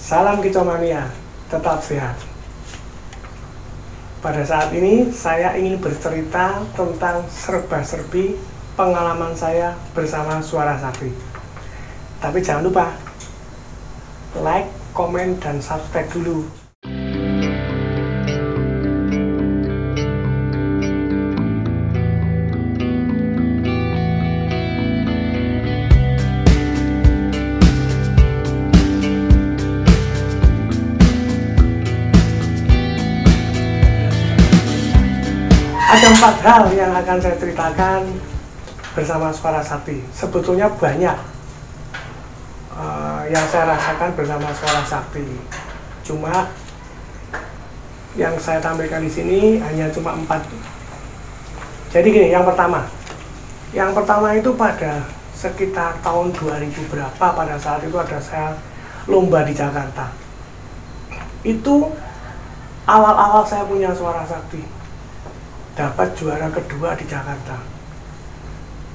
Salam kicomania, tetap sehat. Pada saat ini saya ingin bercerita tentang serba-serbi pengalaman saya bersama Suara Sakti. Tapi jangan lupa like, komen, dan subscribe dulu. Ada 4 hal yang akan saya ceritakan bersama Suara Sakti. Sebetulnya banyak yang saya rasakan bersama Suara Sakti. Cuma yang saya tampilkan di sini hanya cuma 4. Jadi gini, yang pertama itu pada sekitar tahun 2000 berapa, pada saat itu ada saya lomba di Jakarta. Itu awal-awal saya punya Suara Sakti. Dapat juara kedua di Jakarta.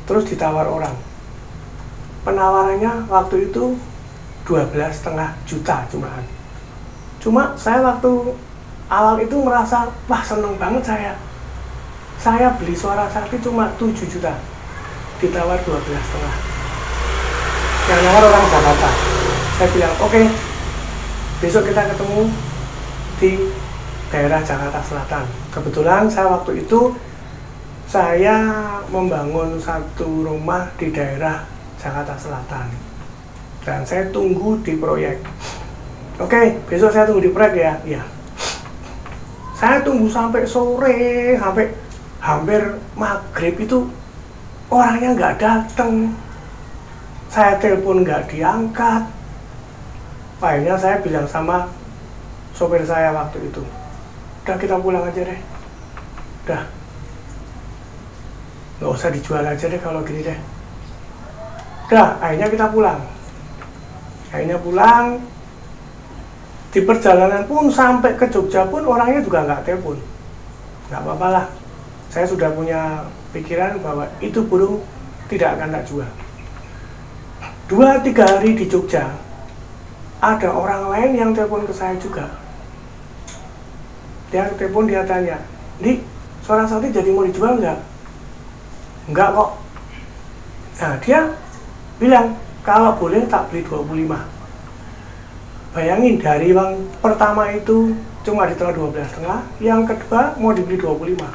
Terus ditawar orang. Penawarannya waktu itu 12,5 juta cumaan. Cuma saya waktu awal itu merasa, wah seneng banget saya. Saya beli Suara Sakti cuma 7 juta. Ditawar 12,5. Yang nawar orang Jakarta. Saya bilang, oke, besok kita ketemu di daerah Jakarta Selatan. Kebetulan saya waktu itu membangun satu rumah di daerah Jakarta Selatan dan saya tunggu di proyek. Oke, besok saya tunggu di proyek ya. Iya. Saya tunggu sampai sore, sampai hampir maghrib itu orangnya nggak datang. Saya telepon nggak diangkat. Akhirnya saya bilang sama sopir saya waktu itu, udah kita pulang aja deh, udah nggak usah dijual aja deh kalau gini deh. Udah, akhirnya kita pulang. Di perjalanan pun sampai ke Jogja pun orangnya juga nggak telepon. Nggak apa-apa lah, saya sudah punya pikiran bahwa itu burung tidak akan tak jual. 2-3 hari di Jogja ada orang lain yang telepon ke saya juga. Dia telepon, dia tanya, "Di, Suara Sakti jadi mau dijual nggak?" "Nggak kok." Nah, dia bilang, "Kalau boleh tak beli 25." Bayangin, dari yang pertama itu cuma ditawar 12,5, yang kedua mau dibeli 25.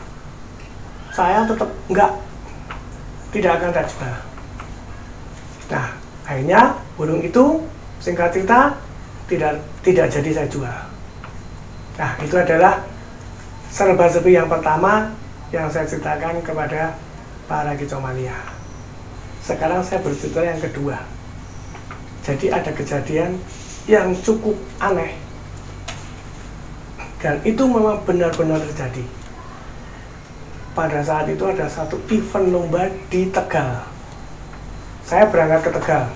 Saya tetap nggak, tidak akan tak jual. Nah, akhirnya burung itu, singkat cerita, tidak jadi saya jual. Nah, itu adalah serba-serbi yang pertama yang saya ceritakan kepada para kicomania. Sekarang saya bercerita yang kedua. Jadi ada kejadian yang cukup aneh dan itu memang benar-benar terjadi. Pada saat itu ada satu event lomba di Tegal. Saya berangkat ke Tegal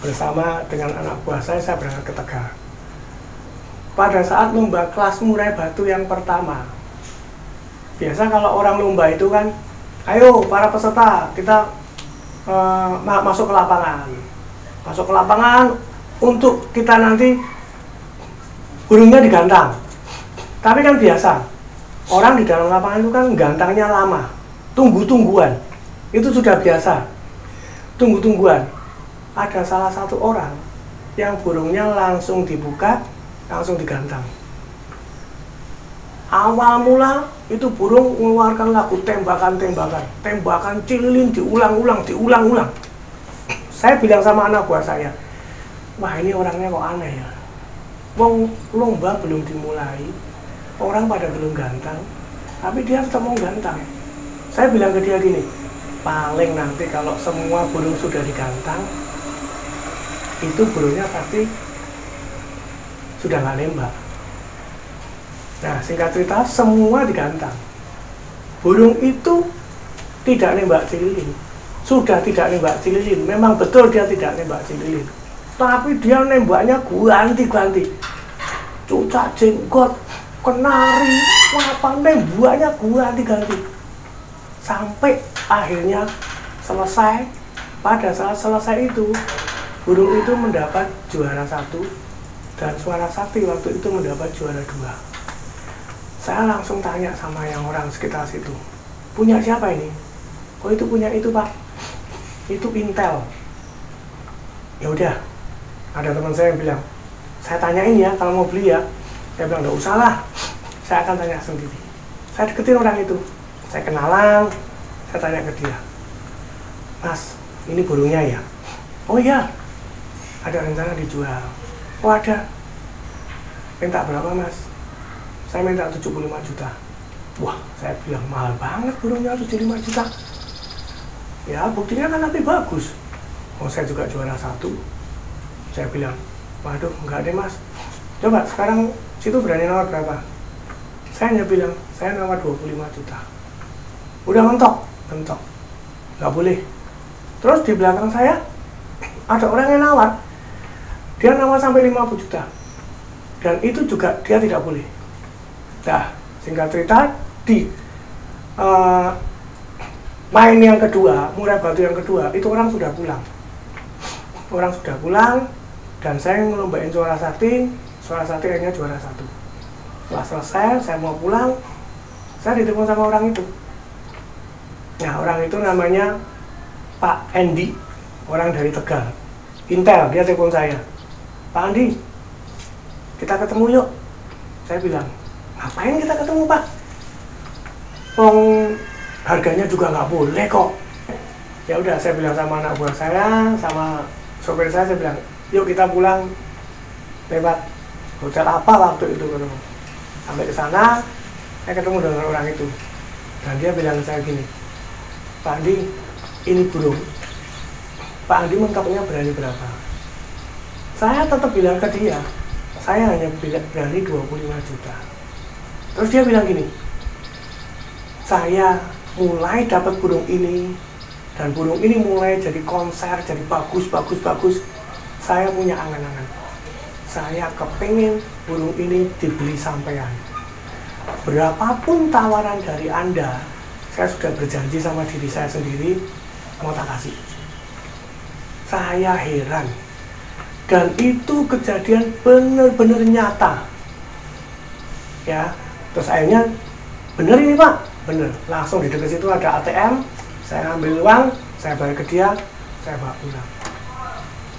bersama dengan anak buah saya berangkat ke Tegal. Pada saat lomba kelas murai batu yang pertama, biasa kalau orang lomba itu kan, ayo para peserta kita masuk ke lapangan untuk kita nanti burungnya digantang. Tapi kan biasa orang di dalam lapangan itu kan gantangnya lama, tunggu-tungguan, itu sudah biasa, tunggu-tungguan. Ada salah satu orang yang burungnya langsung dibuka, langsung digantang. Awal mula itu burung mengeluarkan lagu tembakan cililin, diulang-ulang. Saya bilang sama anak buah saya, wah ini orangnya kok aneh ya. Wong lomba belum dimulai, orang pada belum gantang, tapi dia tetap mau gantang. Saya bilang ke dia gini, paling nanti kalau semua burung sudah digantang, itu burungnya pasti sudah nggak nembak. Nah, singkat cerita, semua digantang. Burung itu tidak nembak cililin. Sudah tidak nembak cililin. Memang betul dia tidak nembak cililin. Tapi dia nembaknya ganti-ganti. Cucak jenggot, kenari, apa nembaknya ganti-ganti. Sampai akhirnya selesai. Pada saat selesai itu, burung itu mendapat juara 1 dan Suara Sakti waktu itu mendapat juara 2. Saya langsung tanya sama yang orang sekitar situ, punya siapa ini? Oh itu punya itu Pak, itu Intel. Ya udah, ada teman saya yang bilang, saya tanyain ya kalau mau beli ya. Saya bilang nggak usah lah, saya akan tanya sendiri. Saya deketin orang itu, saya kenalan, saya tanya ke dia, Mas, ini burungnya ya? Oh iya, ada rencana dijual. Oh ada. Minta berapa Mas? Saya minta 75 juta. Wah, saya bilang mahal banget burungnya 75 juta. Ya buktinya kan tapi bagus. Oh saya juga juara 1. Saya bilang, waduh enggak deh Mas. Coba sekarang situ berani nawar berapa? Saya hanya bilang, saya nawar 25 juta. Udah mentok. Nggak boleh. Terus di belakang saya ada orang yang nawar. Dia nawar sampai 50 juta. Dan itu juga dia tidak boleh. Nah, singkat cerita, di main yang kedua, murai batu yang kedua, itu orang sudah pulang. Dan saya ngelombain Suara Sakti akhirnya juara 1. Setelah selesai, saya mau pulang, saya ditelepon sama orang itu. Nah, orang itu namanya Pak Andy, orang dari Tegal, Intel. Dia telepon saya, Pak Andi, kita ketemu yuk. Saya bilang, ngapain kita ketemu Pak? Harganya juga nggak boleh kok. Ya udah, saya bilang sama anak buah saya, sama sopir saya bilang, yuk kita pulang lewat hotel apa waktu itu. Sampai ke sana, saya ketemu dengan orang itu, dan dia bilang ke saya gini, Pak Andi, ini burung. Pak Andi mentoknya berani berapa? Saya tetap bilang ke dia, saya hanya berani 25 juta. Terus dia bilang gini, saya mulai dapat burung ini, dan burung ini mulai jadi konser, jadi bagus. Saya punya angan-angan, saya kepengen burung ini dibeli sampean. Berapapun tawaran dari Anda, saya sudah berjanji sama diri saya sendiri, mau tak kasih. Saya heran, dan itu kejadian benar-benar nyata. Ya, terus akhirnya bener ini Pak, bener. Langsung di dekat situ ada ATM, saya ambil uang, saya bayar ke dia, saya bawa pulang.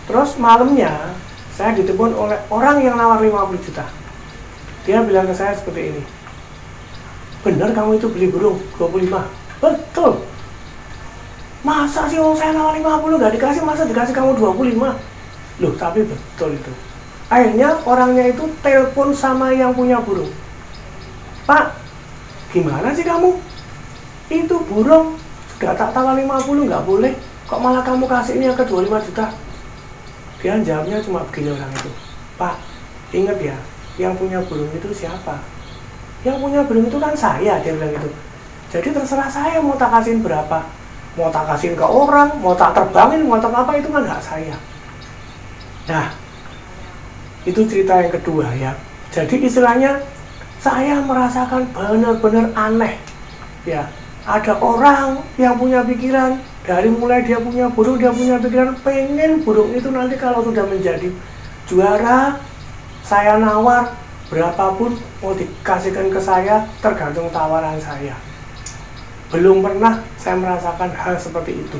Terus malamnya saya ditelepon oleh orang yang nawar 50 juta. Dia bilang ke saya seperti ini, bener kamu itu beli burung 25? Betul. Masa sih saya nawar 50 gak dikasih, masa dikasih kamu 25? Loh, tapi betul itu. Akhirnya orangnya itu telepon sama yang punya burung, Pak, gimana sih kamu? Itu burung sudah tak tawar 50 nggak boleh, kok malah kamu kasih ini ke 25 juta? Dia jawabnya cuma begini orang itu, Pak, ingat ya, yang punya burung itu siapa? Yang punya burung itu kan saya, dia bilang gitu. Jadi terserah saya mau tak kasihin berapa, mau tak kasihin ke orang, mau tak terbangin, mau tak apa, itu kan hak saya. Nah, itu cerita yang kedua ya. Jadi istilahnya saya merasakan benar-benar aneh ya. Ada orang yang punya pikiran, dari mulai dia punya burung, dia punya pikiran pengen burung itu nanti kalau sudah menjadi juara, saya nawar berapapun mau dikasihkan ke saya, tergantung tawaran saya. Belum pernah saya merasakan hal seperti itu.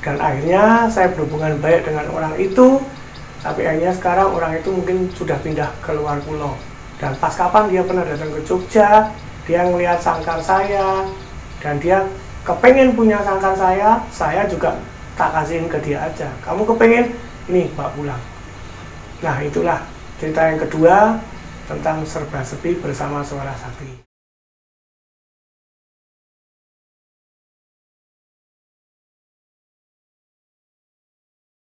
Dan akhirnya saya berhubungan baik dengan orang itu, tapi akhirnya sekarang orang itu mungkin sudah pindah ke luar pulau. Dan pas kapan dia pernah datang ke Jogja, dia ngelihat sangkar saya, dan dia kepengen punya sangkar saya juga tak kasihin ke dia aja. Kamu kepengen, ini bawa pulang. Nah itulah cerita yang kedua tentang serba sepi bersama Suara Sakti.